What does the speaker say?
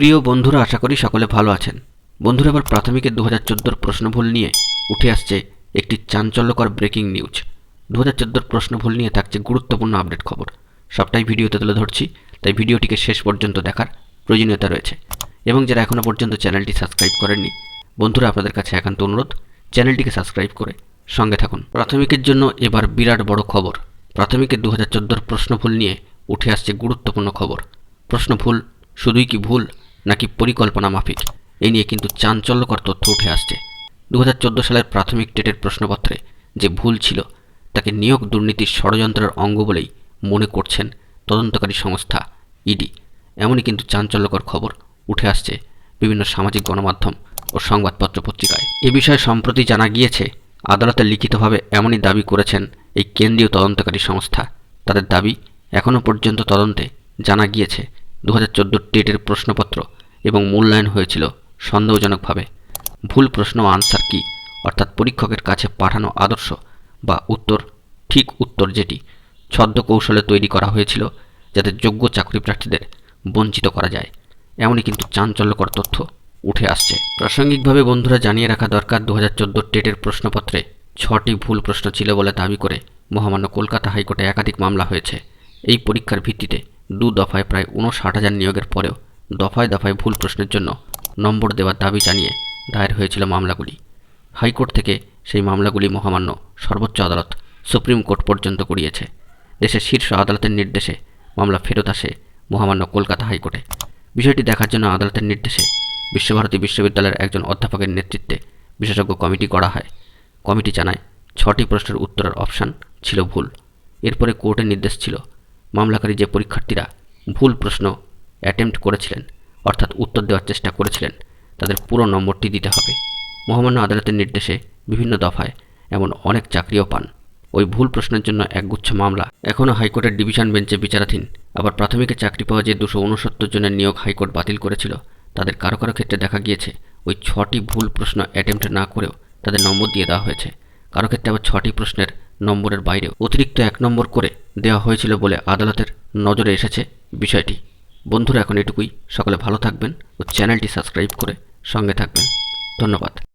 প্রিয় বন্ধুরা, আশা করি সকলে ভালো আছেন। বন্ধুরা, এবার প্রাথমিকের 2014 প্রশ্নভুল নিয়ে উঠে আসছে একটি চাঞ্চল্যকর ব্রেকিং নিউজ। 2014 প্রশ্নভুল নিয়ে থাকছে গুরুত্বপূর্ণ আপডেট খবর। সবটাই ভিডিওতে তুলে ধরছি, তাই ভিডিওটিকে শেষ পর্যন্ত দেখার প্রয়োজনীয়তা রয়েছে। এবং যারা এখনও পর্যন্ত চ্যানেলটি সাবস্ক্রাইব করেননি, বন্ধুরা আপনাদের কাছে একান্ত অনুরোধ, চ্যানেলটিকে সাবস্ক্রাইব করে সঙ্গে থাকুন। প্রাথমিকের জন্য এবার বিরাট বড় খবর। প্রাথমিকের 2014 প্রশ্নভুল নিয়ে উঠে আসছে গুরুত্বপূর্ণ খবর। প্রশ্নভুল শুধুই কি ভুল নাকি পরিকল্পনা মাফিক, এই নিয়ে কিন্তু চাঞ্চল্যকর তথ্য উঠে আসছে। 2014 সালের প্রাথমিক টেটের প্রশ্নপত্রে যে ভুল ছিল তাকে নিয়োগ দুর্নীতির ষড়যন্ত্রের অঙ্গ বলেই মনে করছেন তদন্তকারী সংস্থা ইডি। এমনই কিন্তু চাঞ্চল্যকর খবর উঠে আসছে বিভিন্ন সামাজিক গণমাধ্যম ও সংবাদপত্র পত্রিকায়। এ বিষয়ে সম্প্রতি জানা গিয়েছে, আদালতে লিখিতভাবে এমনই দাবি করেছেন এই কেন্দ্রীয় তদন্তকারী সংস্থা। তাদের দাবি, এখনও পর্যন্ত তদন্তে জানা গিয়েছে 2014 টেটের প্রশ্নপত্র এবং মূল্যায়ন হয়েছিল সন্দেহজনকভাবে। ভুল প্রশ্ন ও আনসার কি, অর্থাৎ পরীক্ষকের কাছে পাঠানো আদর্শ বা উত্তর, ঠিক উত্তর যেটি ছদ্ম কৌশলে তৈরি করা হয়েছিল যাতে যোগ্য চাকরি প্রার্থীদের বঞ্চিত করা যায়, এমনই কিন্তু চাঞ্চল্যকর তথ্য উঠে আসছে। প্রাসঙ্গিকভাবে বন্ধুরা জানিয়ে রাখা দরকার, 2014 টেটের প্রশ্নপত্রে 6টি ভুল প্রশ্ন ছিল বলে দাবি করে মহামান্য কলকাতা হাইকোর্টে একাধিক মামলা হয়েছে। এই পরীক্ষার ভিত্তিতে 2 দফায় প্রায় 59,000 নিয়োগের পরেও দফায় দফায় ভুল প্রশ্নের জন্য নম্বর দেওয়ার দাবি জানিয়ে দায়ের হয়েছিল মামলাগুলি। হাইকোর্ট থেকে সেই মামলাগুলি মহামান্য সর্বোচ্চ আদালত সুপ্রিম কোর্ট পর্যন্ত গড়িয়েছে। দেশের শীর্ষ আদালতের নির্দেশে মামলা ফেরত আসে মহামান্য কলকাতা হাইকোর্টে। বিষয়টি দেখার জন্য আদালতের নির্দেশে বিশ্বভারতী বিশ্ববিদ্যালয়ের একজন অধ্যাপকের নেতৃত্বে বিশেষজ্ঞ কমিটি গড়া হয়। কমিটি জানায় 6টি প্রশ্নের উত্তরের অপশান ছিল ভুল। এরপরে কোর্টের নির্দেশ ছিল, মামলাকারী যে পরীক্ষার্থীরা ভুল প্রশ্ন অ্যাটেম্প্ট করেছিলেন, অর্থাৎ উত্তর দেওয়ার চেষ্টা করেছিলেন, তাদের পুরো নম্বরটি দিতে হবে। মহামান্য আদালতের নির্দেশে বিভিন্ন দফায় এমন অনেক চাকরিও পান। ওই ভুল প্রশ্নের জন্য একগুচ্ছ মামলা এখনও হাইকোর্টের ডিভিশন বেঞ্চে বিচারাধীন। আবার প্রাথমিকে চাকরি পাওয়া যে 269 জনের নিয়োগ হাইকোর্ট বাতিল করেছিল, তাদের কারো কারো ক্ষেত্রে দেখা গিয়েছে ওই 6টি ভুল প্রশ্ন অ্যাটেম্প্ট না করেও তাদের নম্বর দিয়ে দেওয়া হয়েছে। কারো ক্ষেত্রে আবার 6টি প্রশ্নের নম্বরের বাইরেও অতিরিক্ত 1 নম্বর করে দেওয়া হয়েছিল বলে আদালতের নজরে এসেছে বিষয়টি। বন্ধুরা, এখন এটুকুই। সকলে ভালো থাকবেন ও চ্যানেলটি সাবস্ক্রাইব করে সঙ্গে থাকবেন। ধন্যবাদ।